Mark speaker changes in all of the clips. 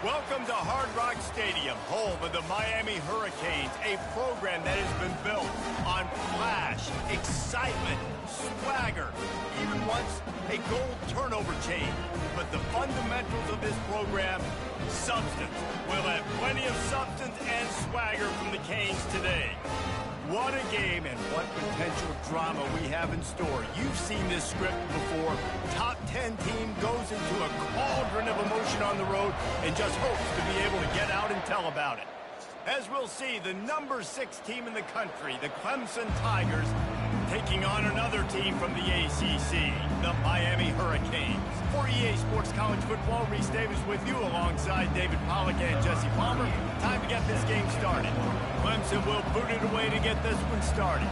Speaker 1: Welcome to Hard Rock Stadium, home of the Miami Hurricanes, a program that has been built on flash, excitement, swagger, even once a gold turnover chain. But the fundamentals of this program, substance. We'll have plenty of substance and swagger from the Canes today. What a game and what potential drama we have in store. You've seen this script before. Top 10 team goes into a cauldron of emotion on the road and just hopes to be able to get out and tell about it. As we'll see, the number 6 team in the country, the Clemson Tigers, taking on another team from the ACC, the Miami Hurricanes. For EA Sports College Football, Reese Davis with you alongside David Pollack and Jesse Palmer. Time to get this game started. Clemson will boot it away to get this one started.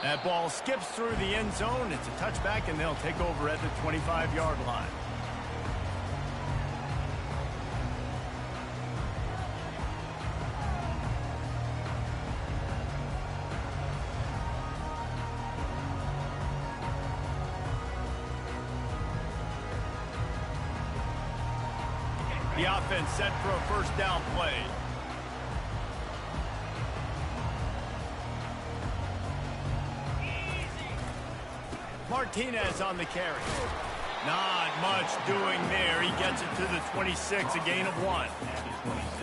Speaker 1: That ball skips through the end zone. It's a touchback, and they'll take over at the 25-yard line. The offense set for a first down play. Martinez on the carry. Not much doing there. He gets it to the 26, a gain of 1.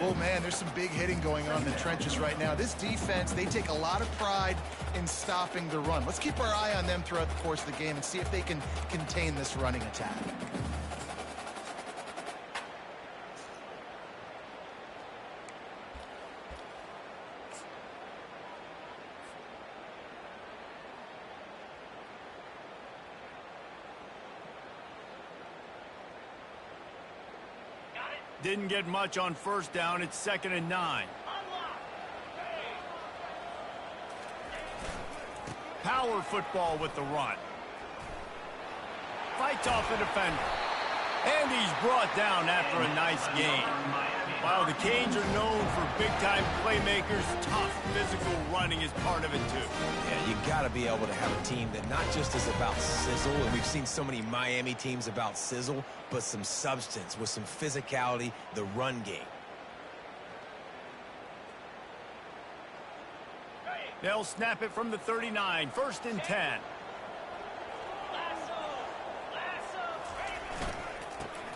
Speaker 2: Oh, man, there's some big hitting going on in the trenches right now. This defense, they take a lot of pride in stopping the run. Let's keep our eye on them throughout the course of the game and see if they can contain this running attack.
Speaker 1: Didn't get much on first down. It's 2nd and 9. Power football with the run. Fights off the defender. And he's brought down after a nice gain. While the Canes are known for big-time playmakers, tough physical running is part of it too.
Speaker 3: Yeah, you got to be able to have a team that not just is about sizzle, and we've seen so many Miami teams about sizzle, but some substance with some physicality, the run game.
Speaker 1: They'll snap it from the 39, 1st and 10.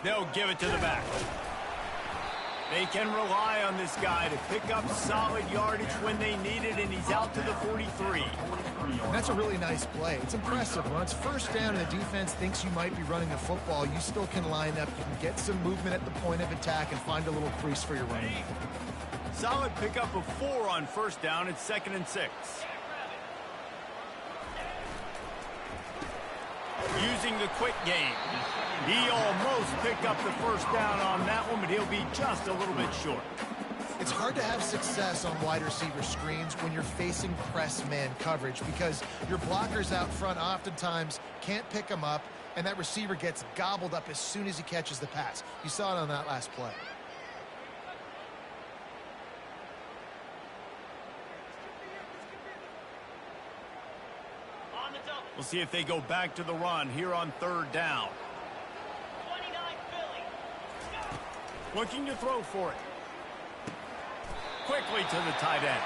Speaker 1: They'll give it to the back. They can rely on this guy to pick up solid yardage when they need it, and he's out to the 43.
Speaker 2: That's a really nice play. It's impressive. When it's first down and the defense thinks you might be running the football, you still can line up. You can get some movement at the point of attack and find a little crease for your running.
Speaker 1: Solid pickup of 4 on first down. It's 2nd and 6. Using the quick game. He almost picked up the first down on that one, but he'll be just a little bit short.
Speaker 2: It's hard to have success on wide receiver screens when you're facing press man coverage because your blockers out front oftentimes can't pick them up, and that receiver gets gobbled up as soon as he catches the pass. You saw it on that last play.
Speaker 1: We'll see if they go back to the run here on 3rd down. Looking to throw for it. Quickly to the tight end.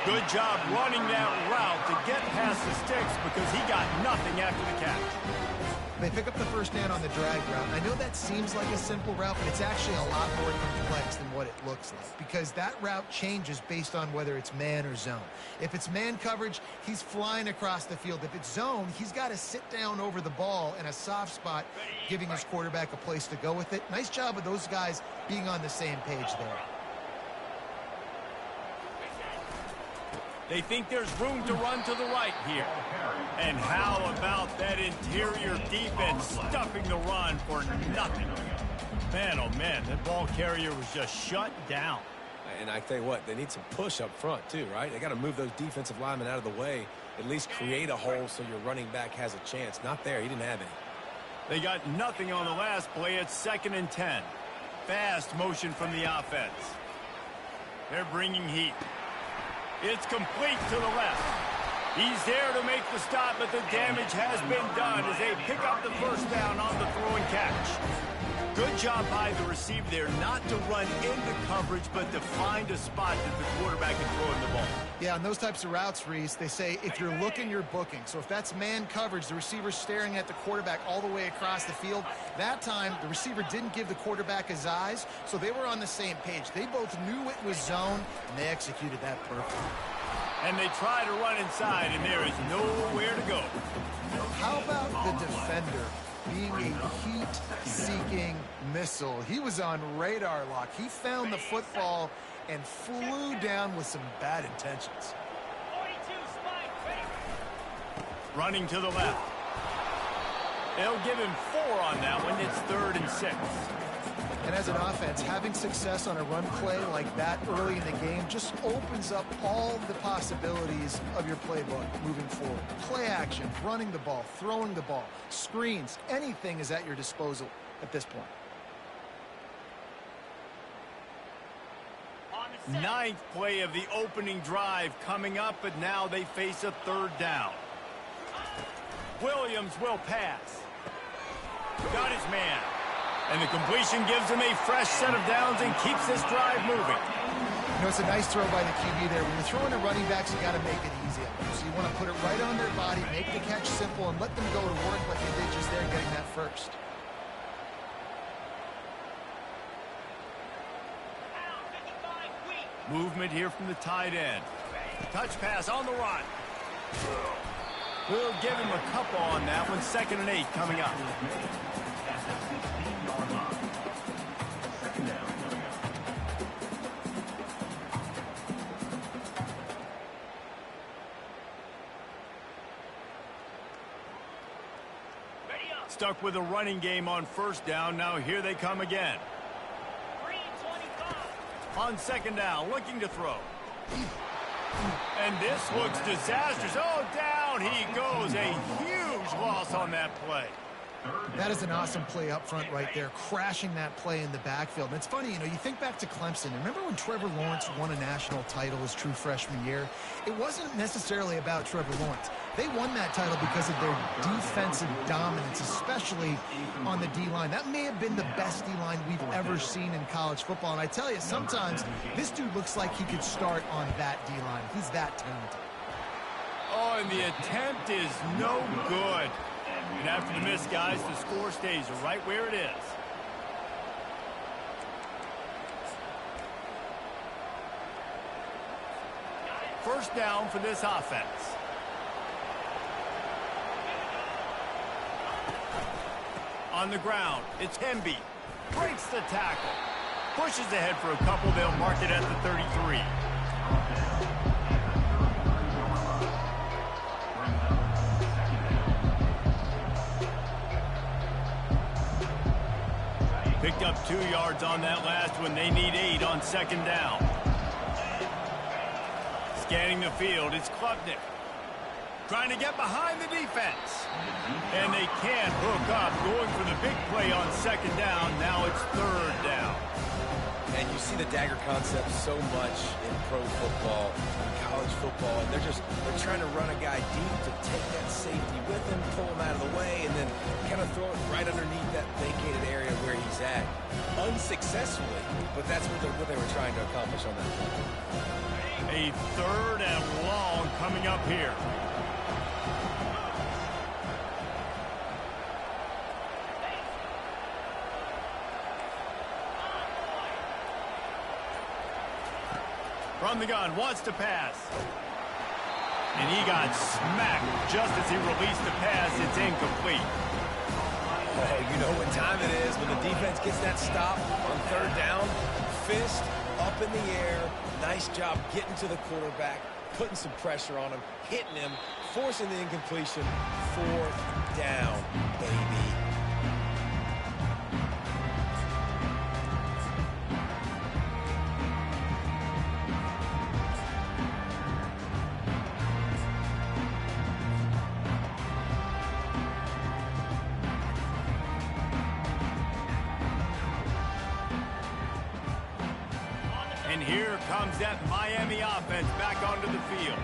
Speaker 1: Good job running that route to get past the sticks because he got nothing after the catch.
Speaker 2: They pick up the first down on the drag route. I know that seems like a simple route, but it's actually a lot more complex than what it looks like because that route changes based on whether it's man or zone. If it's man coverage, he's flying across the field. If it's zone, he's got to sit down over the ball in a soft spot, giving his quarterback a place to go with it. Nice job of those guys being on the same page there.
Speaker 1: They think there's room to run to the right here. And how about that interior defense stuffing the run for nothing? Man, oh man, that ball carrier was just shut down.
Speaker 3: And I tell you what, they need some push up front too, right? They got to move those defensive linemen out of the way, at least create a hole so your running back has a chance. Not there, he didn't have any.
Speaker 1: They got nothing on the last play. It's 2nd and 10. Fast motion from the offense. They're bringing heat. It's complete to the left. He's there to make the stop, but the damage has been done as they pick up the first down on the throw and catch. Good job by the receiver there not to run into coverage, but to find a spot that the quarterback can throw in the ball.
Speaker 2: Yeah, on those types of routes, Reese, they say if you're looking, you're booking. So if that's man coverage, the receiver's staring at the quarterback all the way across the field. That time, the receiver didn't give the quarterback his eyes, so they were on the same page. They both knew it was zone, and they executed that perfectly.
Speaker 1: And they try to run inside, and there is nowhere to go.
Speaker 2: How about the defender being a heat-seeking missile? He was on radar lock. He found the football and flew down with some bad intentions.
Speaker 1: Running to the left. They'll give him 4 on that one. It's 3rd and 6.
Speaker 2: And as an offense, having success on a run play like that early in the game just opens up all the possibilities of your playbook moving forward. Play action, running the ball, throwing the ball, screens, anything is at your disposal at this point.
Speaker 1: 9th play of the opening drive coming up, but now they face a 3rd down. Williams will pass. Got his man. And the completion gives him a fresh set of downs and keeps this drive moving.
Speaker 2: You know, it's a nice throw by the QB there. When you're throwing to running backs, you got to make it easy on them. So you want to put it right on their body, make the catch simple, and let them go to work like they did just there getting that first.
Speaker 1: Movement here from the tight end. Touch pass on the run. We'll give him a couple on that one. 2nd and 8 coming up. Stuck with a running game on 1st down. Now here they come again. On 2nd down, looking to throw. And this looks disastrous. Oh, down he goes. A huge loss on that play.
Speaker 2: That is an awesome play up front right there, crashing that play in the backfield. And it's funny, you know, you think back to Clemson. Remember when Trevor Lawrence won a national title his true freshman year? It wasn't necessarily about Trevor Lawrence. They won that title because of their defensive dominance, especially on the D-line. That may have been the best D-line we've ever seen in college football. And I tell you, sometimes this dude looks like he could start on that D-line. He's that talented.
Speaker 1: Oh, and the attempt is no good. And after the miss, guys, the score stays right where it is. First down for this offense. On the ground, it's Hemby. Breaks the tackle. Pushes ahead for a couple. They'll mark it at the 33. Picked up 2 yards on that last one. They need 8 on 2nd down. Scanning the field, it's Klubnik. Trying to get behind the defense. And they can't hook up. Going for the big play on 2nd down. Now it's 3rd down.
Speaker 3: And you see the dagger concept so much in pro football, college football, and they're trying to run a guy deep to take that safety with him, pull him out of the way, and then kind of throw it right underneath that vacated area where he's at. Unsuccessfully, but that's what they were trying to accomplish on that play.
Speaker 1: A 3rd and long coming up here. From the gun, wants to pass. And he got smacked just as he released the pass. It's incomplete.
Speaker 3: Oh, you know what time it is when the defense gets that stop on 3rd down. Fist up in the air. Nice job getting to the quarterback, putting some pressure on him, hitting him, forcing the incompletion. 4th down, baby.
Speaker 1: And here comes that Miami offense back onto the field.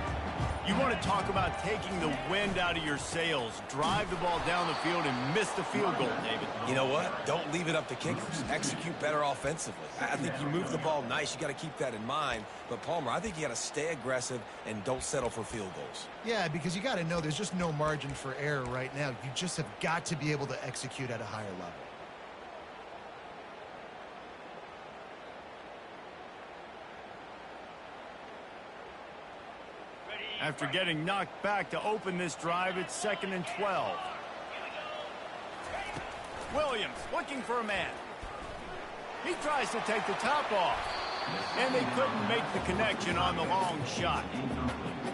Speaker 1: You want to talk about taking the wind out of your sails. Drive the ball down the field and miss the field goal, David.
Speaker 3: You know what? Don't leave it up to kickers. Execute better offensively. I think you move the ball nice. You got to keep that in mind. But, Palmer, I think you got to stay aggressive and don't settle for field goals.
Speaker 2: Yeah, because you got to know there's just no margin for error right now. You just have got to be able to execute at a higher level.
Speaker 1: After getting knocked back to open this drive, it's 2nd and 12. Williams looking for a man. He tries to take the top off, and they couldn't make the connection on the long shot.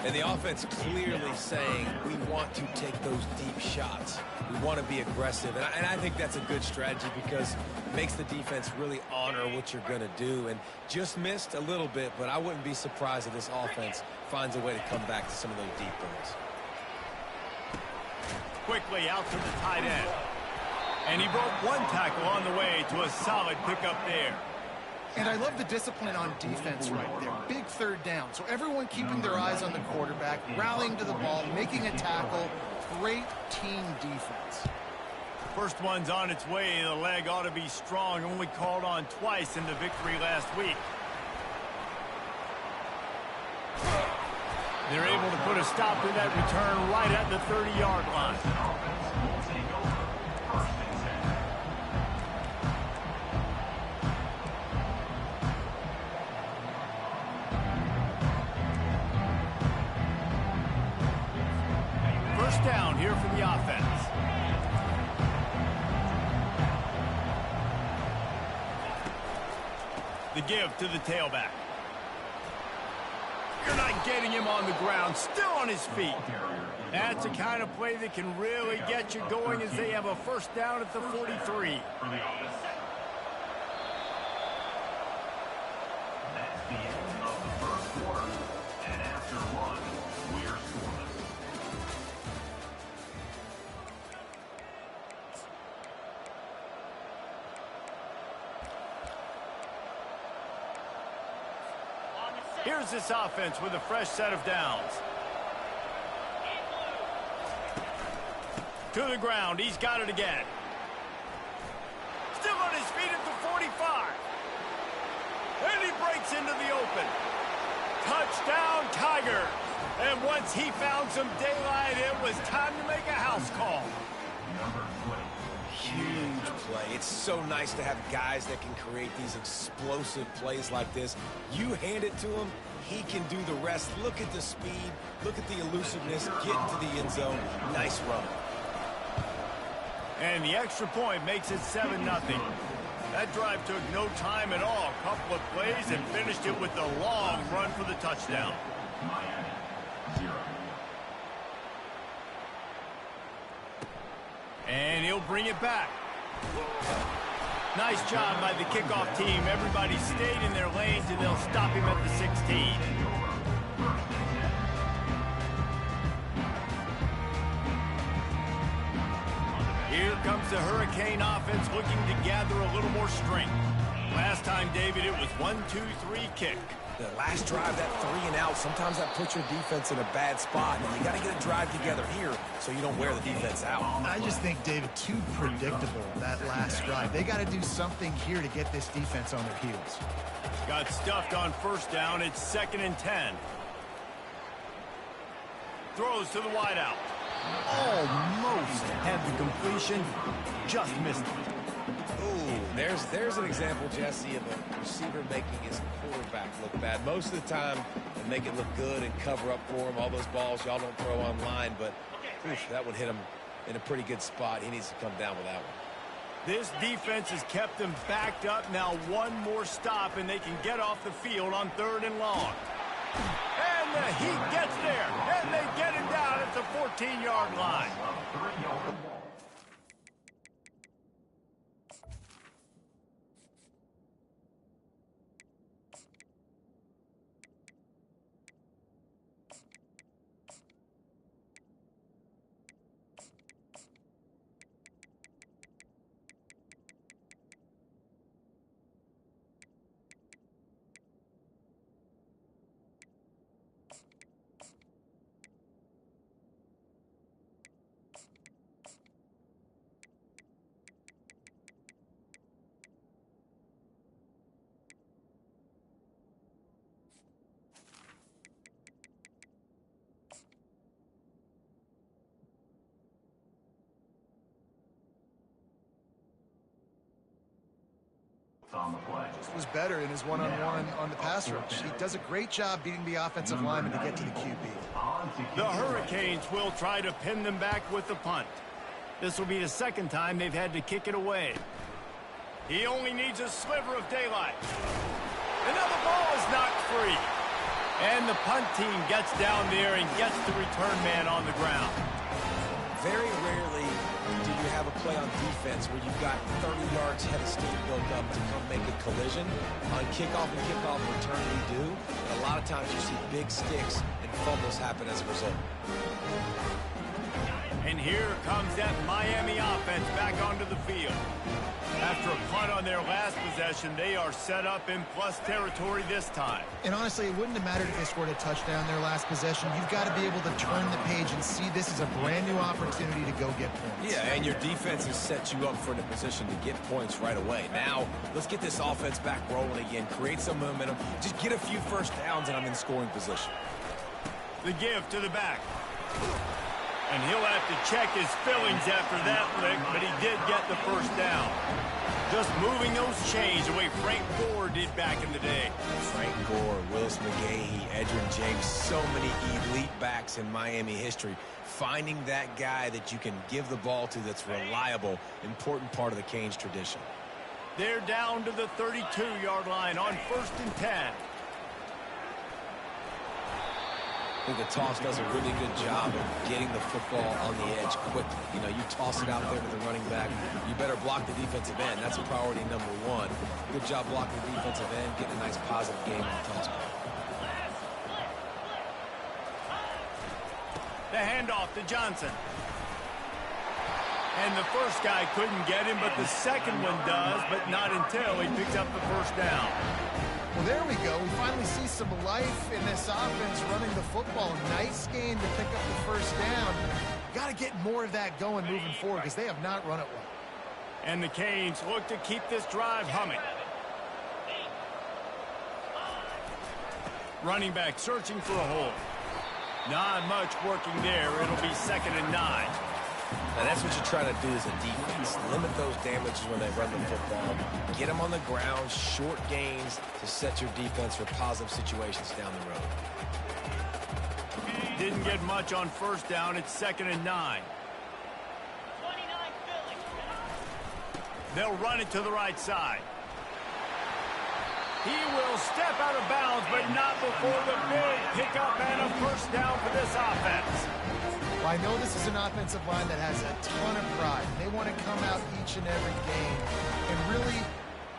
Speaker 3: And the offense clearly saying, we want to take those deep shots. We want to be aggressive. And I think that's a good strategy because it makes the defense really honor what you're going to do. And just missed a little bit, but I wouldn't be surprised if this offense finds a way to come back to some of those deep balls.
Speaker 1: Quickly out to the tight end. And he broke one tackle on the way to a solid pickup there.
Speaker 2: And I love the discipline on defense right there. Big third down. So everyone keeping their eyes on the quarterback, rallying to the ball, making a tackle. Great team defense.
Speaker 1: First one's on its way. The leg ought to be strong. Only called on twice in the victory last week. They're able to put a stop to that return right at the 30-yard line. First down here for the offense. The give to the tailback. You're not getting him on the ground, still on his feet. That's the kind of play that can really get you going as they have a first down at the 43. Here's this offense with a fresh set of downs. To the ground. He's got it again. Still on his feet at the 45. And he breaks into the open. Touchdown, Tiger. And once he found some daylight, it was time to make a house call.
Speaker 3: Huge play. It's so nice to have guys that can create these explosive plays like this. You hand it to him, he can do the rest. Look at the speed. Look at the elusiveness. Get into the end zone. Nice run.
Speaker 1: And the extra point makes it 7-0. That drive took no time at all. A couple of plays and finished it with the long run for the touchdown. And he'll bring it back. Nice job by the kickoff team. Everybody stayed in their lanes, and they'll stop him at the 16. Here comes the Hurricane offense looking to gather a little more strength. Last time, David, it was 1-2-3 kick.
Speaker 3: The last drive, that 3 and out, sometimes that puts your defense in a bad spot. And you got to get a drive together here so you don't wear the defense out.
Speaker 2: I just think, David, too predictable, that last drive. They got to do something here to get this defense on their heels.
Speaker 1: Got stuffed on first down. It's 2nd and 10. Throws to the wideout. Almost had the completion. Just missed it.
Speaker 3: Ooh, there's an example, Jesse, of a receiver making his quarterback look bad. Most of the time, they make it look good and cover up for him. All those balls y'all don't throw online, but oof, that would hit him in a pretty good spot. He needs to come down with that one.
Speaker 1: This defense has kept them backed up. Now one more stop, and they can get off the field on 3rd and long. And the Heat gets there, and they get him down at the 14-yard line.
Speaker 2: Was better in his one-on-one on the pass rush. He does a great job beating the offensive lineman to get to the QB.
Speaker 1: The Hurricanes will try to pin them back with the punt. This will be the second time they've had to kick it away. He only needs a sliver of daylight. And now the ball is knocked free. And the punt team gets down there and gets the return man on the ground.
Speaker 3: Very rarely do you have a play on defense where you've got 30 yards head of steam built up to come make a collision. On kickoff and kickoff return, you do. And a lot of times you see big sticks and fumbles happen as a result.
Speaker 1: And here comes that Miami offense back onto the field. After a punt on their last possession, they are set up in plus territory this time.
Speaker 2: And honestly, it wouldn't have mattered if they scored a touchdown their last possession. You've got to be able to turn the page and see this is a brand new opportunity to go get points.
Speaker 3: Yeah, and your defense has set you up for the position to get points right away. Now, let's get this offense back rolling again, create some momentum, just get a few first downs, and I'm in scoring position.
Speaker 1: The give to the back. And he'll have to check his fillings after that lick, but he did get the first down. Just moving those chains the way Frank Gore did back in the day.
Speaker 3: Frank Gore, Willis McGahee, Edgerrin James, so many elite backs in Miami history. Finding that guy that you can give the ball to that's reliable, important part of the Canes tradition.
Speaker 1: They're down to the 32-yard line on 1st and 10.
Speaker 3: I think the toss does a really good job of getting the football on the edge quickly. You know, you toss it out there to the running back. You better block the defensive end. That's priority number one. Good job blocking the defensive end, getting a nice positive game on the toss play.
Speaker 1: The handoff to Johnson. And the first guy couldn't get him, but the second one does, but not until he picks up the first down.
Speaker 2: Well, there we go. We finally see some life in this offense running the football. Nice game to pick up the first down. Got to get more of that going moving forward because they have not run it well.
Speaker 1: And the Canes look to keep this drive humming. Running back searching for a hole. Not much working there. It'll be 2nd and 9.
Speaker 3: Now that's what you try to do as a defense. Limit those damages when they run the football. Get them on the ground, short gains to set your defense for positive situations down the road.
Speaker 1: Didn't get much on first down. It's 2nd and 9. They'll run it to the right side. He will step out of bounds, but not before the big pickup and a first down for this offense.
Speaker 2: Well, I know this is an offensive line that has a ton of pride. They want to come out each and every game and really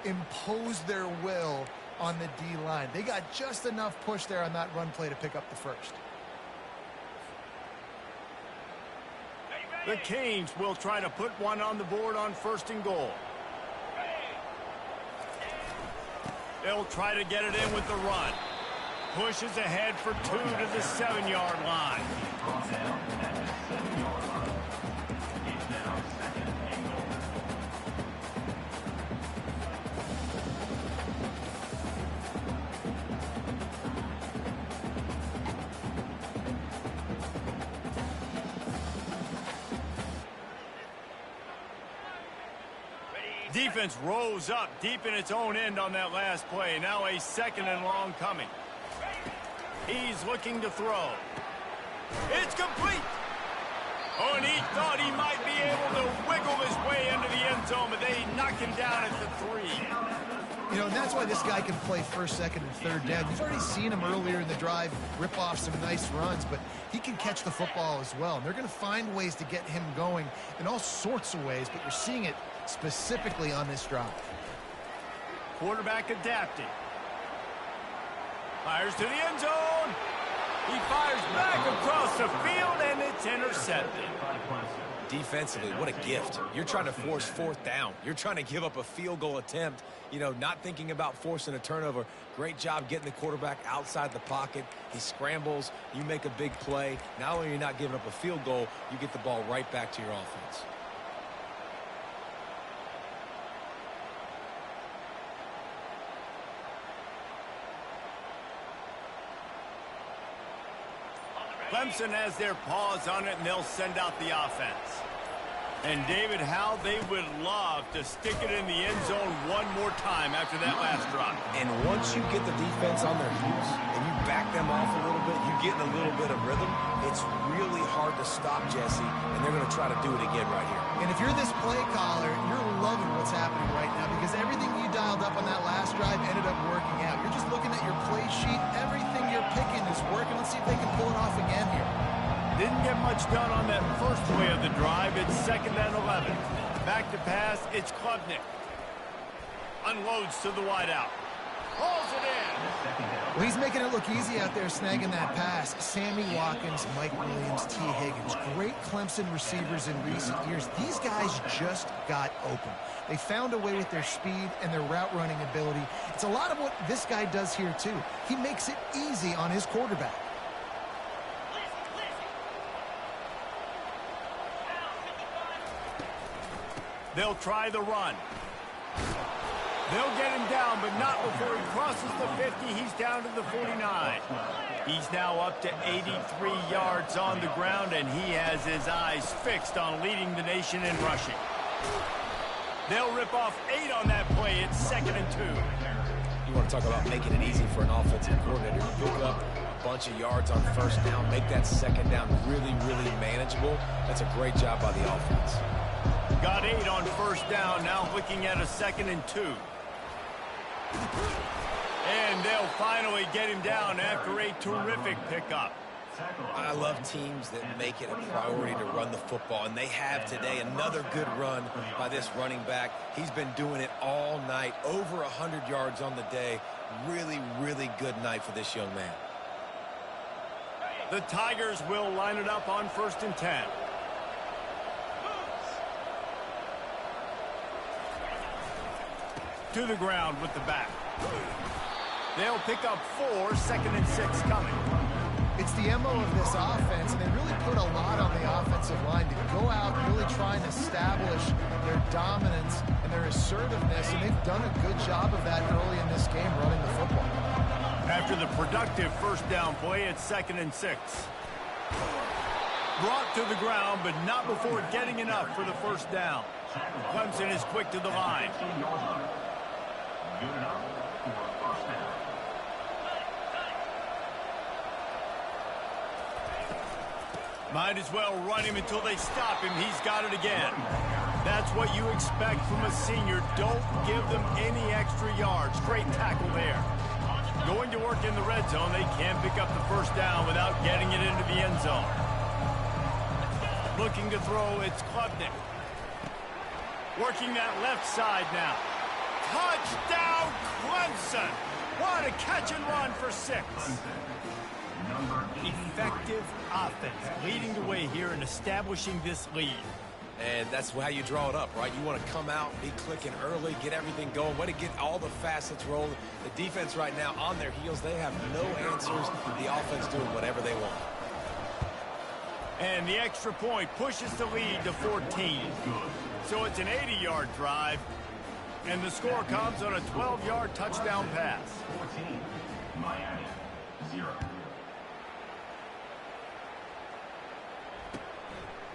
Speaker 2: impose their will on the D-line. They got just enough push there on that run play to pick up the first.
Speaker 1: The Canes will try to put one on the board on 1st and goal. They'll try to get it in with the run. Pushes ahead for 2 to the 7-yard line. Defense rose up deep in its own end on that last play. Now a 2nd and long coming. He's looking to throw. It's complete. Oh, and he thought he might be able to wiggle his way into the end zone, but they knock him down at the 3.
Speaker 2: You know, and that's why this guy can play 1st, 2nd, and 3rd down. You've already seen him earlier in the drive rip off some nice runs, but he can catch the football as well. And they're going to find ways to get him going in all sorts of ways, but you're seeing it specifically on this drive.
Speaker 1: Quarterback adapting. Fires to the end zone. He fires back across the field, and it's intercepted.
Speaker 3: Defensively, what a gift. You're trying to force 4th down. You're trying to give up a field goal attempt, you know, not thinking about forcing a turnover. Great job getting the quarterback outside the pocket. He scrambles. You make a big play. Not only are you not giving up a field goal, you get the ball right back to your offense.
Speaker 1: Clemson has their paws on it, and they'll send out the offense. And, David, how they would love to stick it in the end zone one more time after that last drive.
Speaker 3: And once you get the defense on their heels and you back them off a little bit, you get in a little bit of rhythm, it's really hard to stop, Jesse, and they're going to try to do it again right here.
Speaker 2: And if you're this play caller, you're loving what's happening right now because everything you dialed up on that last drive ended up working out. You're just looking at your play sheet. Everything you're picking is working. Let's see if they can pull it off again here.
Speaker 1: Didn't get much done on that first play of the drive. It's 2nd and 11. Back to pass. It's Klubnik. Unloads to the wideout. Pulls it in.
Speaker 2: Well, he's making it look easy out there snagging that pass. Sammy Watkins, Mike Williams, T. Higgins. Great Clemson receivers in recent years. These guys just got open. They found a way with their speed and their route running ability. It's a lot of what this guy does here, too. He makes it easy on his quarterback.
Speaker 1: They'll try the run. They'll get him down, but not before he crosses the 50. He's down to the 49. He's now up to 83 yards on the ground, and he has his eyes fixed on leading the nation in rushing. They'll rip off 8 on that play. It's 2nd and 2.
Speaker 3: You want to talk about making it easy for an offensive coordinator. You pick up a bunch of yards on first down, make that second down really, really manageable. That's a great job by the offense.
Speaker 1: Got 8 on first down, now looking at a 2nd and 2. And they'll finally get him down after a terrific pickup.
Speaker 3: I love teams that make it a priority to run the football, and they have today. Another good run by this running back. He's been doing it all night, over 100 yards on the day. Really, really good night for this young man.
Speaker 1: The Tigers will line it up on 1st and 10. To the ground with the back. They'll pick up 4, 2nd and 6 coming.
Speaker 2: It's the MO of this offense, and they really put a lot on the offensive line to go out and really try and establish their dominance and their assertiveness, and they've done a good job of that early in this game running the football.
Speaker 1: After the productive first down play, it's 2nd and 6. Brought to the ground, but not before getting enough for the first down. Clemson is quick to the line. Might as well run him until they stop him. He's got it again. That's what you expect from a senior. Don't give them any extra yards. Great tackle there. Going to work in the red zone. They can't pick up the first down without getting it into the end zone. Looking to throw, it's Klubnik. Working that left side now. Touchdown, Clemson! What a catch and run for 6. Effective offense, leading the way here and establishing this lead.
Speaker 3: And that's how you draw it up, right? You want to come out, be clicking early, get everything going, way to get all the facets rolling. The defense right now on their heels, they have no answers. The offense doing whatever they want.
Speaker 1: And the extra point pushes the lead to 14. So it's an 80-yard drive, and the score comes on a 12-yard touchdown pass.
Speaker 4: 14, Miami, 0.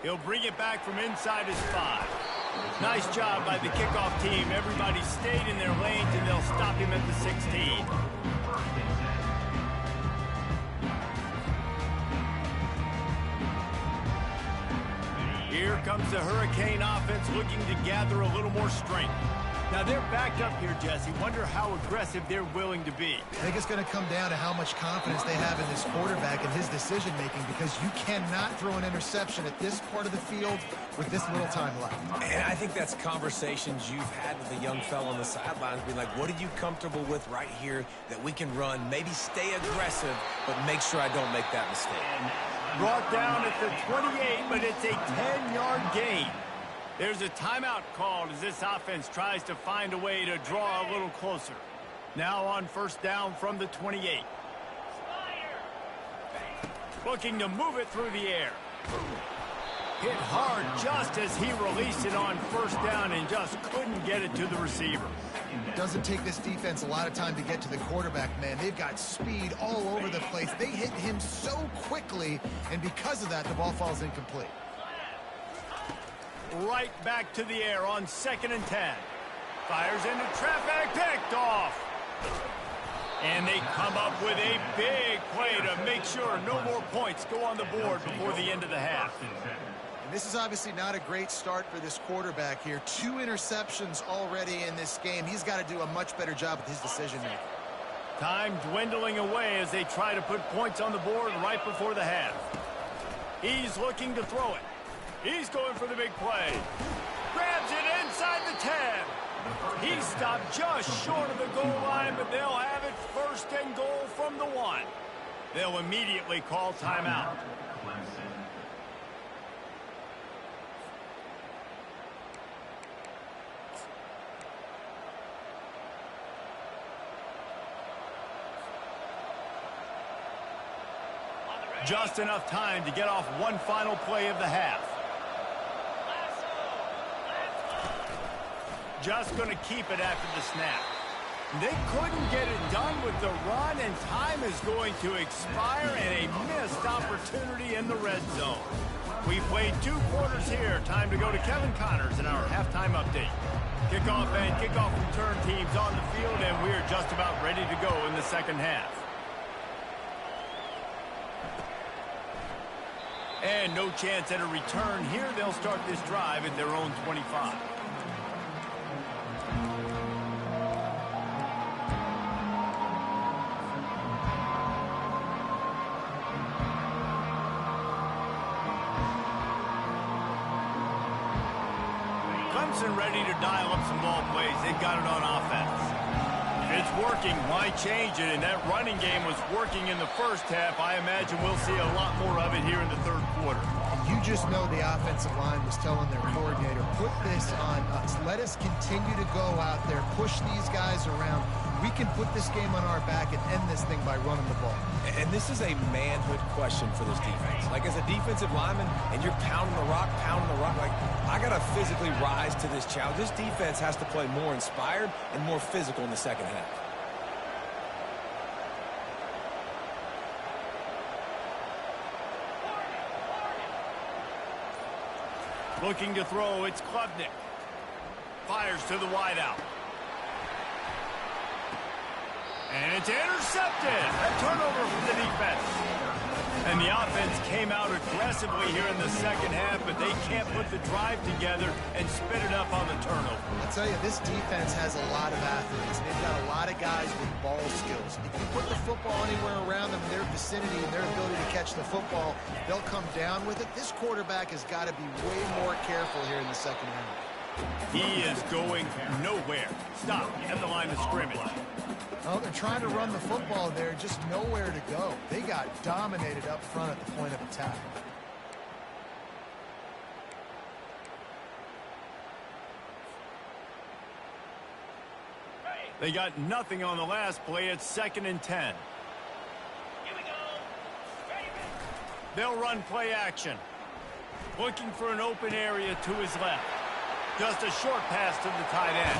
Speaker 1: He'll bring it back from inside his 5. Nice job by the kickoff team. Everybody stayed in their lanes, and they'll stop him at the 16. Here comes the Hurricane offense looking to gather a little more strength. Now they're backed up here, Jesse. Wonder how aggressive they're willing to be.
Speaker 2: I think it's going to come down to how much confidence they have in this quarterback and his decision-making, because you cannot throw an interception at this part of the field with this little time left.
Speaker 3: And I think that's conversations you've had with a young fella on the sidelines, being like, what are you comfortable with right here that we can run? Maybe stay aggressive, but make sure I don't make that mistake.
Speaker 1: Brought down at the 28, but it's a 10-yard gain. There's a timeout called as this offense tries to find a way to draw a little closer. Now on first down from the 28. Looking to move it through the air. Hit hard just as he released it on first down and just couldn't get it to the receiver.
Speaker 2: It doesn't take this defense a lot of time to get to the quarterback, man. They've got speed all over the place. They hit him so quickly, and because of that, the ball falls incomplete.
Speaker 1: right back to the air on 2nd and 10. Fires into traffic, picked off. And they come up with a big play to make sure no more points go on the board before the end of the half.
Speaker 2: And this is obviously not a great start for this quarterback here. 2 interceptions already in this game. He's got to do a much better job with his decision-making.
Speaker 1: Time dwindling away as they try to put points on the board right before the half. He's looking to throw it. He's going for the big play. Grabs it inside the 10. He stopped just short of the goal line, but they'll have it 1st and goal from the 1. They'll immediately call timeout. Just enough time to get off one final play of the half. Just going to keep it after the snap. They couldn't get it done with the run, and time is going to expire and a missed opportunity in the red zone. We played 2 quarters here. Time to go to Kevin Connors in our halftime update. Kickoff and kickoff return teams on the field, and we're just about ready to go in the second half. And no chance at a return here. They'll start this drive at their own 25. Clemson ready to dial up some ball plays. They've got it on offense. If it's working, why change it? And that running game was working in the first half. I imagine we'll see a lot more of it here in the 3rd quarter.
Speaker 2: And you just know the offensive line was telling their coordinator, put this on us. Let us continue to go out there, push these guys around. We can put this game on our back and end this thing by running the ball.
Speaker 3: And this is a manhood question for this defense. Like, as a defensive lineman, and you're pounding the rock, like, I got to physically rise to this challenge. This defense has to play more inspired and more physical in the second half.
Speaker 1: Looking to throw, it's Klubnik. Fires to the wideout. And it's intercepted. A turnover from the defense. And the offense came out aggressively here in the second half, but they can't put the drive together and spit it up on the turnover.
Speaker 2: I'll tell you, this defense has a lot of athletes. They've got a lot of guys with ball skills. If you put the football anywhere around them in their vicinity and their ability to catch the football, they'll come down with it. This quarterback has got to be way more careful here in the second half.
Speaker 1: He is going nowhere. Stop at the line of scrimmage.
Speaker 2: Oh, they're trying to run the football there, just nowhere to go. They got dominated up front at the point of attack.
Speaker 1: They got nothing on the last play. It's 2nd and 10.
Speaker 5: Here we go.
Speaker 1: They'll run play action. Looking for an open area to his left. Just a short pass to the tight end.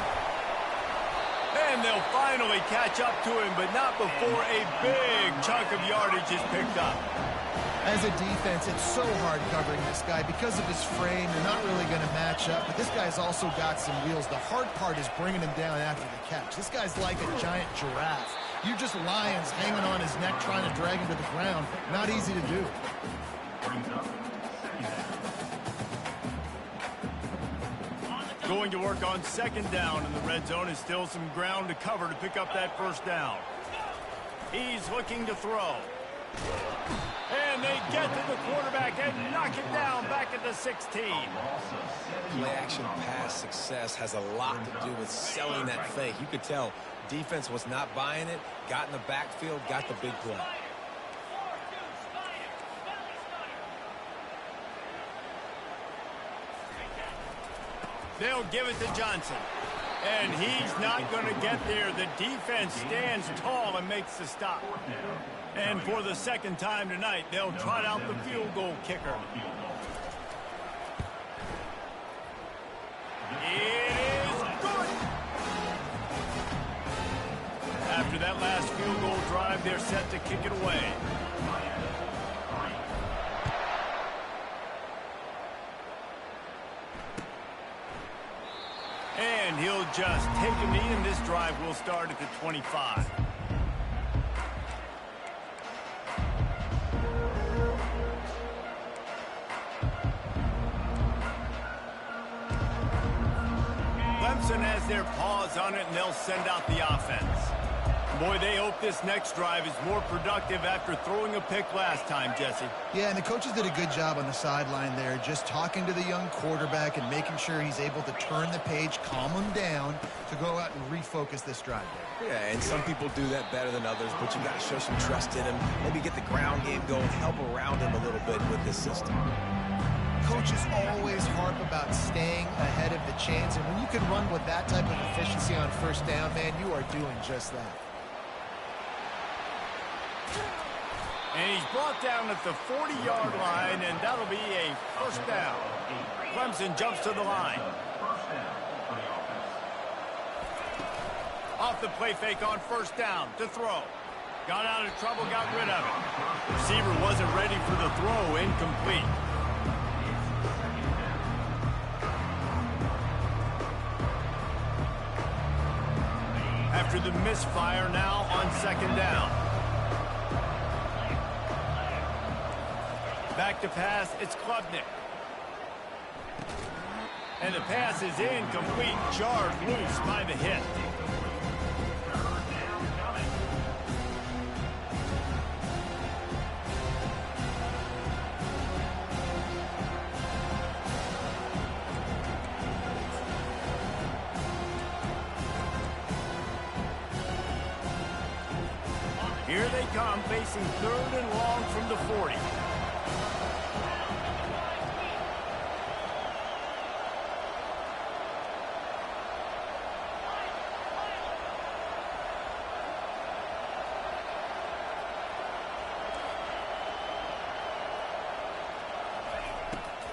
Speaker 1: And they'll finally catch up to him, but not before a big chunk of yardage is picked up.
Speaker 2: As a defense, it's so hard covering this guy. Because of his frame, you're not really going to match up. But this guy's also got some wheels. The hard part is bringing him down after the catch. This guy's like a giant giraffe. You're just lions hanging on his neck trying to drag him to the ground. Not easy to do.
Speaker 1: Going to work on 2nd down in the red zone. Is still some ground to cover to pick up that 1st down. He's looking to throw. And they get to the quarterback and knock it down back at the 16.
Speaker 3: Play-action pass success has a lot to do with selling that fake. You could tell defense was not buying it, got in the backfield, got the big play.
Speaker 1: They'll give it to Johnson. And he's not going to get there. The defense stands tall and makes the stop. And for the 2nd time tonight, they'll trot out the field goal kicker. It is good. After that last field goal drive, they're set to kick it away. and he'll just take a knee, and this drive will start at the 25. Clemson has their paws on it, and they'll send out the offense. Boy, they hope this next drive is more productive after throwing a pick last time, Jesse.
Speaker 2: Yeah, and the coaches did a good job on the sideline there, just talking to the young quarterback and making sure he's able to turn the page, calm him down to go out and refocus this drive there.
Speaker 3: Yeah, and some people do that better than others, but you got to show some trust in him. Maybe get the ground game going, help around him a little bit with this system.
Speaker 2: Coaches always harp about staying ahead of the chains, and when you can run with that type of efficiency on first down, man, you are doing just that.
Speaker 1: And he's brought down at the 40-yard line, and that'll be a first down. Clemson jumps to the line. Off the play fake on first down to throw. Got out of trouble, got rid of it. Receiver wasn't ready for the throw, incomplete. After the misfire, now on second down. Back to pass, it's Klubnik. And the pass is incomplete, jarred loose by the hit. Here they come, facing third and long from the 40.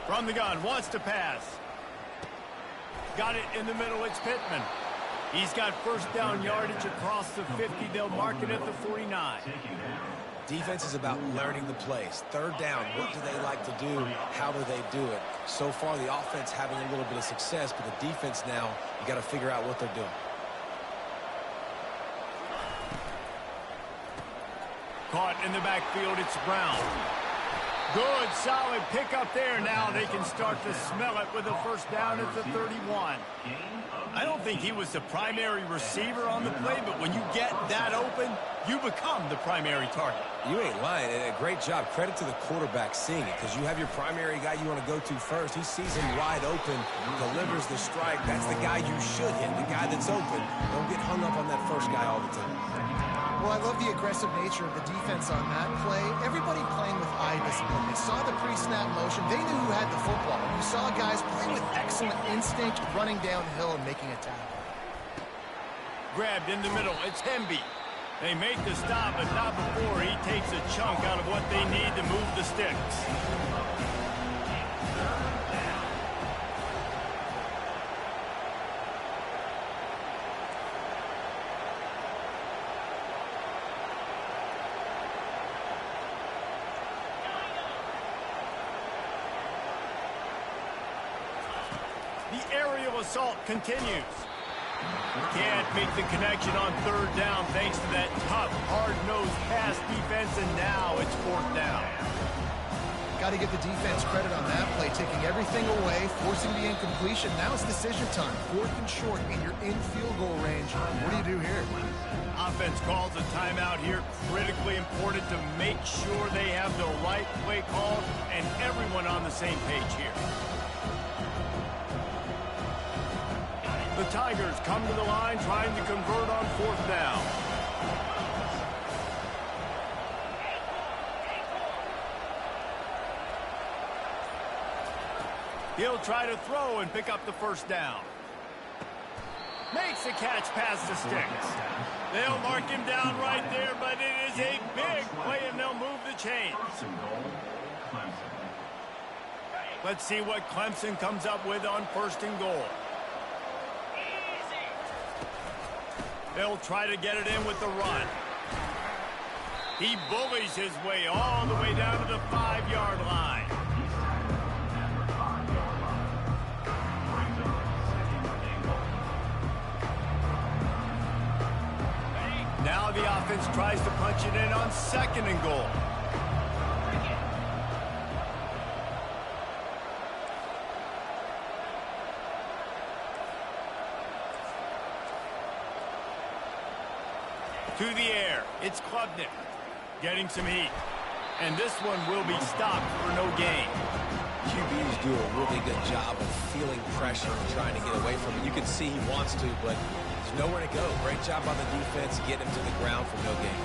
Speaker 1: From the gun, wants to pass. Got it in the middle, it's Pittman. He's got first down yardage across the 50. They'll mark it at the 49.
Speaker 3: Defense is about learning the plays. Third down, what do they like to do? How do they do it? So far, the offense having a little bit of success, but the defense now, you got to figure out what they're doing.
Speaker 1: Caught in the backfield, it's Brown. Good, solid pickup there. Now they can start to smell it with a first down at the 31. I don't think he was the primary receiver on the play, but when you get that open, you become the primary target.
Speaker 3: You ain't lying, and a great job. Credit to the quarterback seeing it, because you have your primary guy you want to go to first. He sees him wide open, delivers the strike. That's the guy you should hit, the guy that's open. Don't get hung up on that first guy all the time.
Speaker 2: Well, I love the aggressive nature of the defense on that play. Everybody playing with eye discipline. They saw the pre-snap motion. They knew who had the football. You saw guys play with excellent instinct, running downhill and making a tackle.
Speaker 1: Grabbed in the middle. It's Hemby. They make the stop, but not before he takes a chunk out of what they need to move the sticks. The aerial assault continues. Can't make the connection on third down thanks to that tough, hard-nosed pass defense, and now it's fourth down.
Speaker 2: Got to give the defense credit on that play, taking everything away, forcing the incompletion. Now it's decision time. Fourth and short, and you're in field goal range. What do you do here?
Speaker 1: Offense calls a timeout here. Critically important to make sure they have the right play call and everyone on the same page here. The Tigers come to the line trying to convert on fourth down. He'll try to throw and pick up the first down. Makes the catch past the sticks. They'll mark him down right there, but it is a big play, and they'll move the chains. Let's see what Clemson comes up with on first and goal. They'll try to get it in with the run. He bullies his way all the way down to the 5-yard line. Now the offense tries to punch it in on 2nd and goal. To the air, it's Klubnik getting some heat. And this one will be stopped for no gain.
Speaker 3: QBs do a really good job of feeling pressure and trying to get away from it. You can see he wants to, but there's nowhere to go. Great job on the defense, get him to the ground for no gain.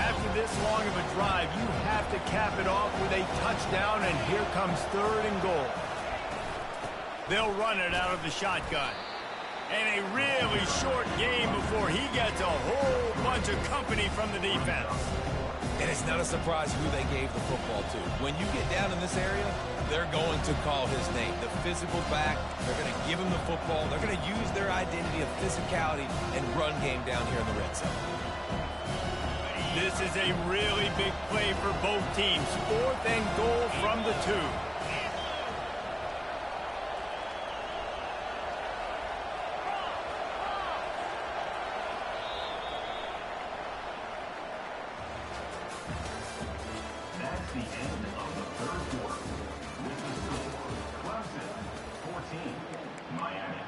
Speaker 1: After this long of a drive, you have to cap it off with a touchdown, and here comes 3rd and goal. They'll run it out of the shotgun. And a really short game before he gets a whole bunch of company from the defense.
Speaker 3: And it's not a surprise who they gave the football to. When you get down in this area, they're going to call his name. The physical back, they're going to give him the football. They're going to use their identity of physicality and run game down here in the red zone.
Speaker 1: This is a really big play for both teams. 4th and goal from the 2.
Speaker 4: That's the end of the 3rd quarter. With the score, Clemson 14, Miami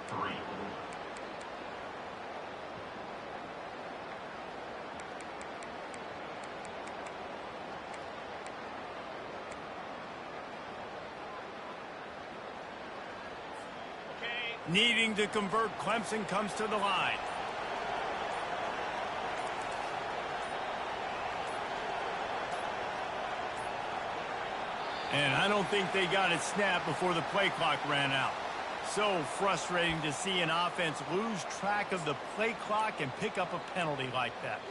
Speaker 4: 3.
Speaker 1: Needing to convert, Clemson comes to the line. And I don't think they got it snapped before the play clock ran out. So frustrating to see an offense lose track of the play clock and pick up a penalty like that.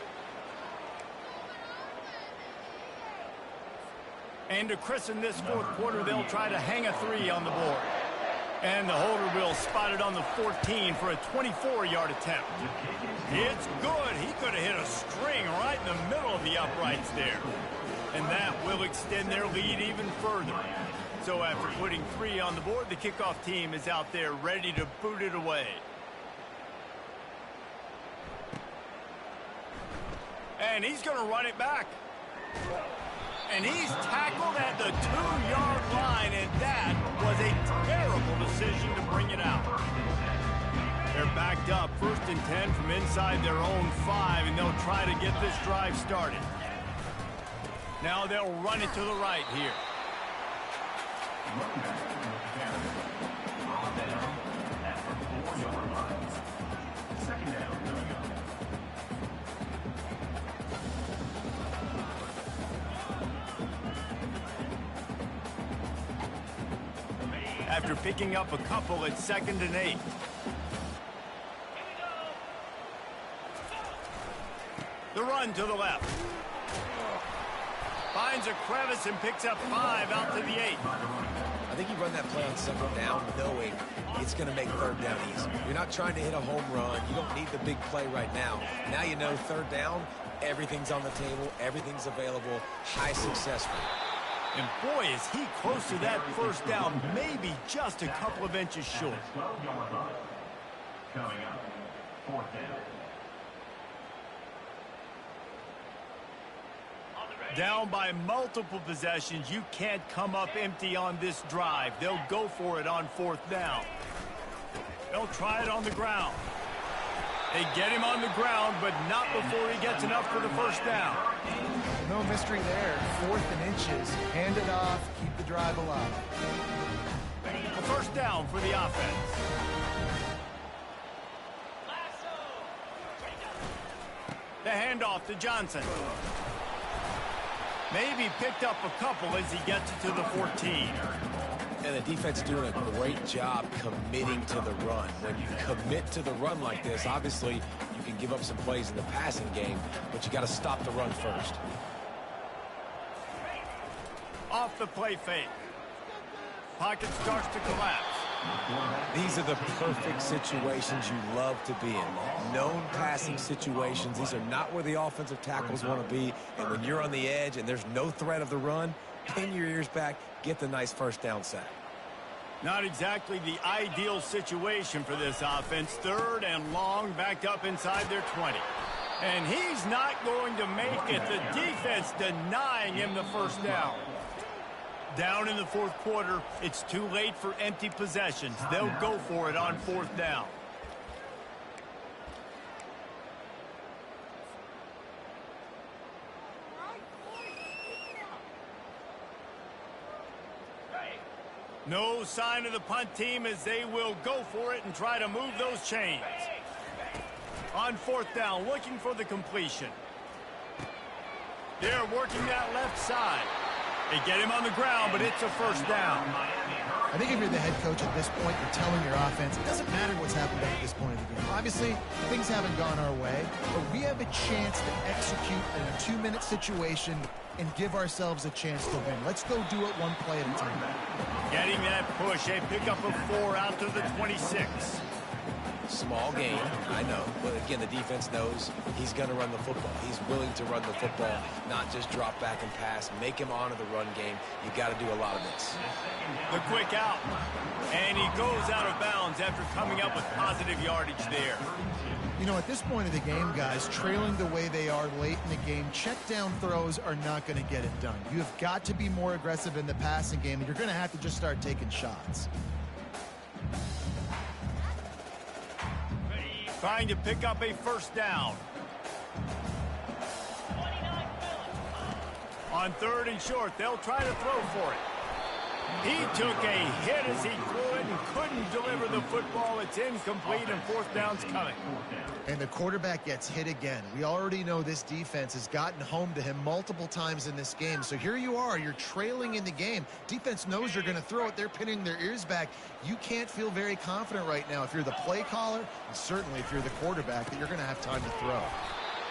Speaker 1: And to christen this 4th quarter, they'll try to hang a 3 on the board. And the holder will spot it on the 14 for a 24-yard attempt. It's good. He could have hit a string right in the middle of the uprights there. And that will extend their lead even further. So after putting 3 on the board, the kickoff team is out there ready to boot it away. And he's going to run it back. And he's tackled at the 2-yard line, and that was a terrible decision to bring it out. They're backed up, 1st and 10 from inside their own 5, and they'll try to get this drive started. Now they'll run it to the right here. After picking up a couple at 2nd and 8. The run to the left. Finds a crevice and picks up 5 out to the 8.
Speaker 3: I think you run that play on 2nd down knowing it's going to make 3rd down easy. You're not trying to hit a home run. You don't need the big play right now. Now you know 3rd down, everything's on the table, everything's available, high success rate.
Speaker 1: And boy, is he close to that 1st down, maybe just a couple of inches short.
Speaker 4: Coming up, 4th down.
Speaker 1: Down by multiple possessions, you can't come up empty on this drive. They'll go for it on 4th down. They'll try it on the ground. They get him on the ground, but not before he gets enough for the 1st down.
Speaker 2: No mystery there. 4th and inches. Hand it off. Keep the drive alive.
Speaker 1: A 1st down for the offense. The handoff to Johnson. Maybe picked up a couple as he gets it to the 14.
Speaker 3: And the defense doing a great job committing to the run. When you commit to the run like this, obviously you can give up some plays in the passing game, but you got to stop the run first.
Speaker 1: Off the play fake. Pocket starts to collapse.
Speaker 3: These are the perfect situations you love to be in. Known passing situations. These are not where the offensive tackles want to be. And when you're on the edge and there's no threat of the run, pin your ears back, get the nice 1st down sack.
Speaker 1: Not exactly the ideal situation for this offense. 3rd and long, backed up inside their 20. And he's not going to make it. The defense denying him the first down. Down in the fourth quarter, it's too late for empty possessions. They'll go for it on fourth down. No sign of the punt team as they will go for it and try to move those chains. On fourth down, looking for the completion. They're working that left side. They get him on the ground, but it's a first down.
Speaker 2: I think if you're the head coach at this point, you're telling your offense, it doesn't matter what's happened at this point of the game. Obviously, things haven't gone our way, but we have a chance to execute in a 2-minute situation and give ourselves a chance to win. Let's go do it one play at a time.
Speaker 1: Getting that push, a pickup of 4 out to the 26.
Speaker 3: Small gain, I know. But again, the defense knows he's going to run the football. He's willing to run the football, not just drop back and pass. Make him honor the run game. You got to do a lot of this.
Speaker 1: The quick out. And he goes out of bounds after coming up with positive yardage there.
Speaker 2: You know, at this point of the game, guys, trailing the way they are late in the game, check down throws are not going to get it done. You have got to be more aggressive in the passing game, and you're going to have to just start taking shots.
Speaker 1: Trying to pick up a first down. On third and short, they'll try to throw for it. He took a hit as he threw it and couldn't deliver the football. It's incomplete and fourth down's coming.
Speaker 2: And the quarterback gets hit again. We already know this defense has gotten home to him multiple times in this game. So here you are, you're trailing in the game. Defense knows you're going to throw it. They're pinning their ears back. You can't feel very confident right now if you're the play caller, and certainly if you're the quarterback, that you're going to have time to throw.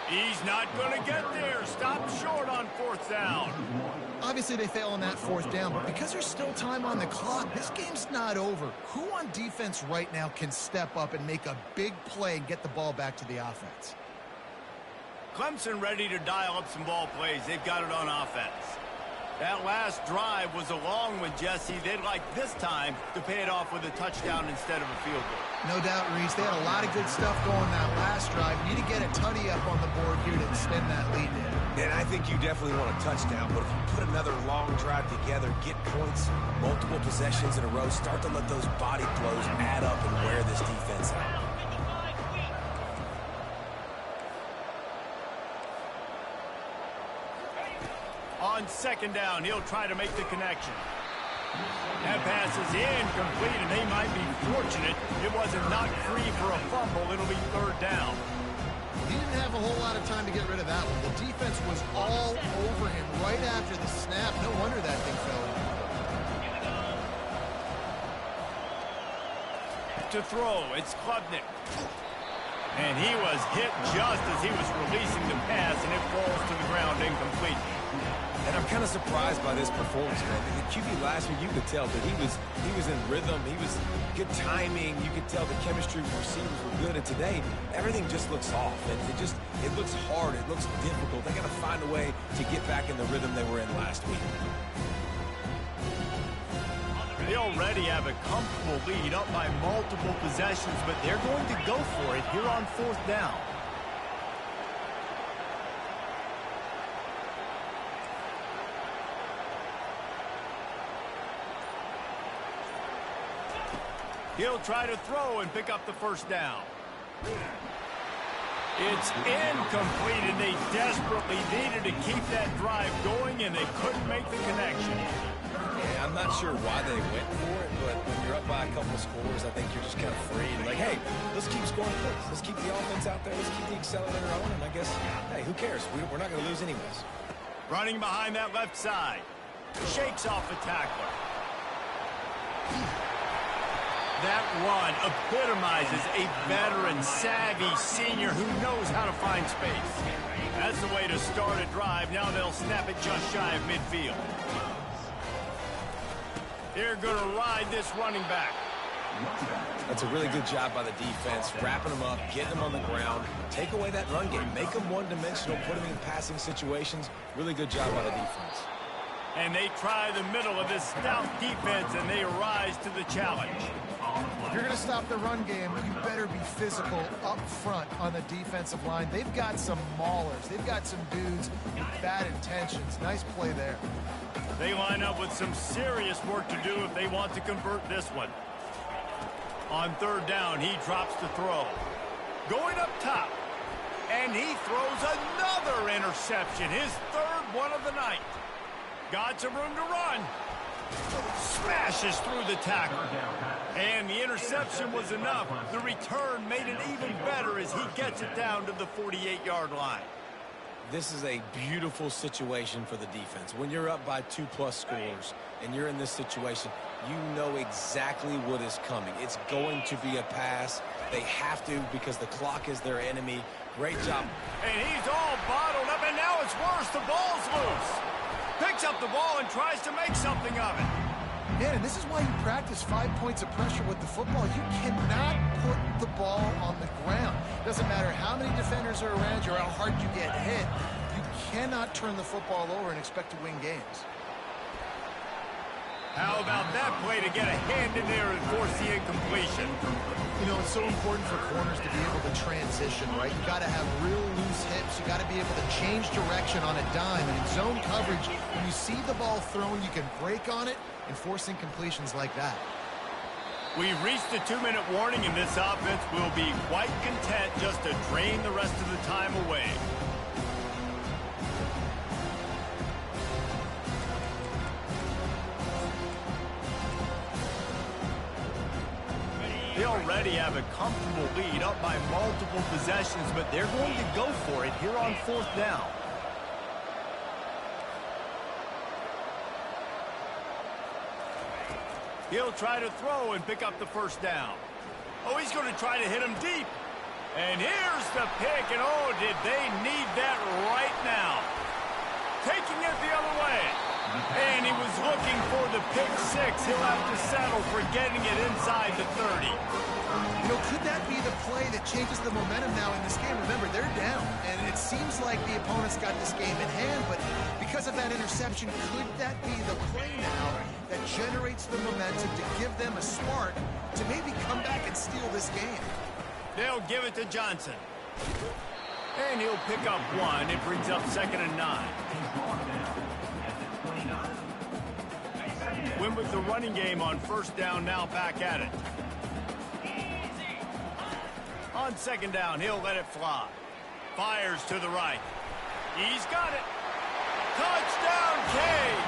Speaker 1: He's not going to get there. Stop short on fourth down.
Speaker 2: Obviously, they fail on that fourth down, but because there's still time on the clock, this game's not over. Who on defense right now can step up and make a big play and get the ball back to the offense?
Speaker 1: Clemson ready to dial up some ball plays. They've got it on offense. That last drive was a long one, Jesse. They'd like this time to pay it off with a touchdown instead of a field goal.
Speaker 2: No doubt, Reese. They had a lot of good stuff going that last drive. You need to get a tutty up on the board here to extend that lead in.
Speaker 3: And I think you definitely want a touchdown, but if you put another long drive together, get points, multiple possessions in a row, start to let those body blows add up and wear this defense out.
Speaker 1: On second down, he'll try to make the connection. That pass is incomplete, and they might be fortunate it wasn't knocked free for a fumble. It'll be third down.
Speaker 2: He didn't have a whole lot of time to get rid of that one. The defense was all over him right after the snap. No wonder that thing fell in.
Speaker 1: To throw, it's Klubnik. And he was hit just as he was releasing the pass, and it falls to the ground incomplete.
Speaker 3: And I'm kind of surprised by this performance, man. The QB last week, you could tell that he was in rhythm. He was good timing. You could tell the chemistry with receivers were good. And today, everything just looks off. And it looks hard. It looks difficult. They got to find a way to get back in the rhythm they were in last week.
Speaker 1: They already have a comfortable lead up by multiple possessions, but they're going to go for it here on fourth down. He'll try to throw and pick up the first down. It's incomplete, and they desperately needed to keep that drive going, and they couldn't make the connection.
Speaker 3: Yeah, I'm not sure why they went for it, but when you're up by a couple of scores, I think you're just kind of free. Like, hey, let's keep scoring points. Let's keep the offense out there. Let's keep the accelerator on, and I guess, hey, who cares? We're not going to lose anyways.
Speaker 1: Running behind that left side. Shakes off the tackler. That run epitomizes a veteran, savvy senior who knows how to find space. That's the way to start a drive. Now they'll snap it just shy of midfield. They're going to ride this running back.
Speaker 3: That's a really good job by the defense, wrapping them up, getting them on the ground, take away that run game, make them one-dimensional, put them in passing situations. Really good job by the defense.
Speaker 1: And they try the middle of this stout defense, and they rise to the challenge.
Speaker 2: If you're going to stop the run game, you better be physical up front on the defensive line. They've got some maulers. They've got some dudes with bad intentions. Nice play there.
Speaker 1: They line up with some serious work to do if they want to convert this one. On third down, he drops the throw. Going up top, and he throws another interception, his third one of the night. Got some room to run. Smashes through the tackle. And the interception was enough. The return made it even better as he gets it down to the 48-yard line.
Speaker 3: This is a beautiful situation for the defense. When you're up by 2+ scores and you're in this situation, you know exactly what is coming. It's going to be a pass. They have to because the clock is their enemy. Great job.
Speaker 1: And he's all bottled up, and now it's worse. The ball's loose. Picks up the ball and tries to make something of it.
Speaker 2: Man, and this is why you practice 5 points of pressure with the football. You cannot put the ball on the ground. Doesn't matter how many defenders are around you or how hard you get hit. You cannot turn the football over and expect to win games.
Speaker 1: How about that play to get a hand in there and force the incompletion?
Speaker 2: You know, it's so important for corners to be able to transition, right? You got to have real loose hips. You got to be able to change direction on a dime. And in zone coverage, when you see the ball thrown, you can break on it and force incompletions like that.
Speaker 1: We've reached the 2-minute warning, and this offense will be quite content just to drain the rest of the time away. They already have a comfortable lead up by multiple possessions, but they're going to go for it here on fourth down. He'll try to throw and pick up the first down. Oh, he's going to try to hit him deep. And here's the pick, and oh, did they need that right now. Taking it the other way. And he was looking for the pick six. He'll have to settle for getting it inside the 30.
Speaker 2: You know, could that be the play that changes the momentum now in this game? Remember, they're down, and it seems like the opponent's got this game in hand, but because of that interception, could that be the play now that generates the momentum to give them a spark to maybe come back and steal this game?
Speaker 1: They'll give it to Johnson. And he'll pick up one. It brings up 2nd and 9. Win with the running game on first down, now back at it. On 2nd down, he'll let it fly. Fires to the right. He's got it. Touchdown, Cade.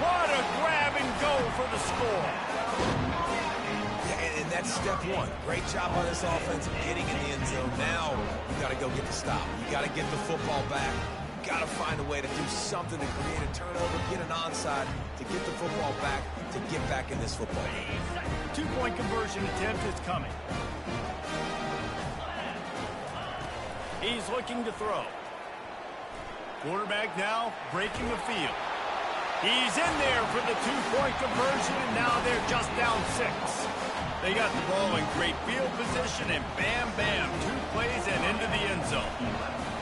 Speaker 1: What a grab and go for the score.
Speaker 3: And that's step one. Great job on this offense of getting in the end zone. Now you got to go get the stop. You got to get the football back. You got to find a way to do something to create a turnover, get an onside, to get the football back, to get back in this football game.
Speaker 1: 2-point conversion attempt is coming. He's looking to throw. Quarterback now breaking the field. He's in there for the 2-point conversion, and now they're just down 6. They got the ball in great field position, and bam, bam, 2 plays and into the end zone.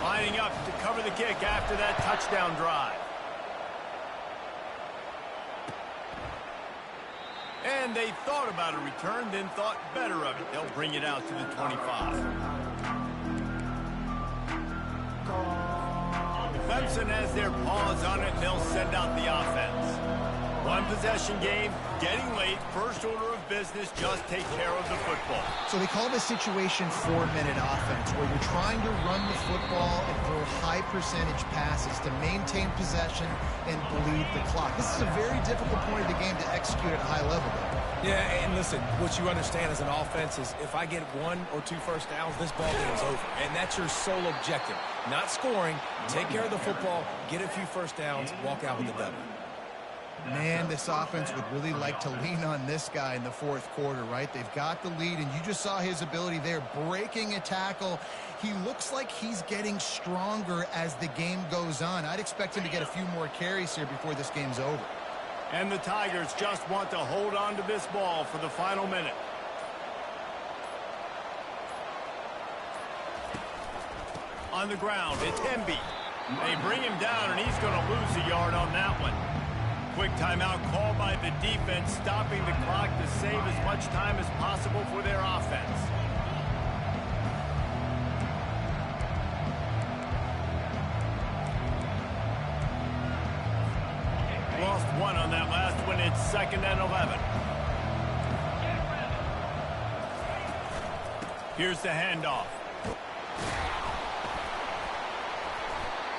Speaker 1: Lining up to cover the kick after that touchdown drive. And they thought about a return, then thought better of it. They'll bring it out to the 25. Clemson has their paws on it, and they'll send out the offense. 1-possession game, getting late, first order of business, just take care of the football.
Speaker 2: So they call this situation 4-minute offense, where you're trying to run the football and throw high percentage passes to maintain possession and bleed the clock. This is a very difficult point of the game to execute at a high level, though.
Speaker 3: Yeah, and listen, what you understand as an offense is if I get 1 or 2 first downs, this ball game's over. And that's your sole objective. Not scoring, take care of the football, get a few first downs, walk out with the W.
Speaker 2: Man, this offense would really like to lean on this guy in the fourth quarter, right? They've got the lead, and you just saw his ability there, breaking a tackle. He looks like he's getting stronger as the game goes on. I'd expect him to get a few more carries here before this game's over.
Speaker 1: And the Tigers just want to hold on to this ball for the final minute. On the ground, it's Emby. They bring him down, and he's going to lose a yard on that one. Quick timeout called by the defense, stopping the clock to save as much time as possible for their offense. Lost one on that last one. It's 2nd and 11. Here's the handoff.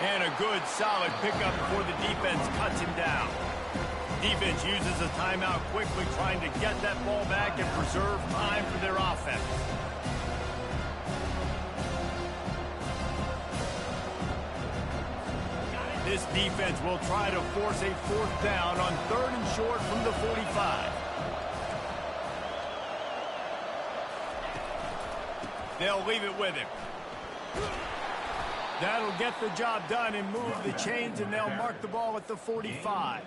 Speaker 1: And a good, solid pickup before the defense cuts him down. Defense uses a timeout quickly, trying to get that ball back and preserve time for their offense. This defense will try to force a 4th down on 3rd and short from the 45. They'll leave it with him. That'll get the job done and move the chains, and they'll mark the ball at the 45.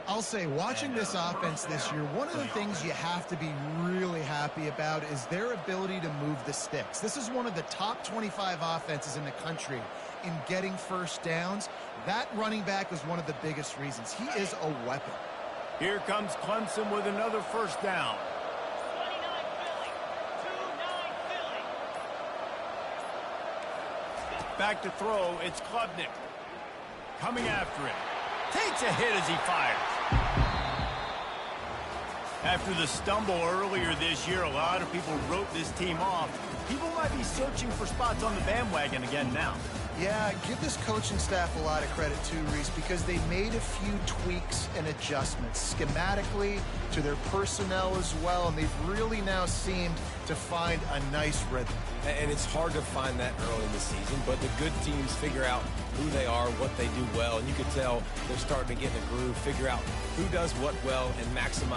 Speaker 2: I'll say, watching this offense this year, one of the things you have to be really happy about is their ability to move the sticks. This is one of the top 25 offenses in the country in getting first downs. That running back is one of the biggest reasons. He is a weapon.
Speaker 1: Here comes Clemson with another first down.
Speaker 5: 29 Philly. 2-9 Philly.
Speaker 1: Back to throw, it's Klubnik. Coming after him. Takes a hit as he fires. After the stumble earlier this year, a lot of people wrote this team off. People might be searching for spots on the bandwagon again now.
Speaker 2: Yeah, give this coaching staff a lot of credit too, Reese, because they made a few tweaks and adjustments schematically to their personnel as well, and they've really now seemed to find a nice rhythm.
Speaker 3: And it's hard to find that early in the season, but the good teams figure out who they are, what they do well, and you can tell they're starting to get in a groove, figure out who does what well, and maximize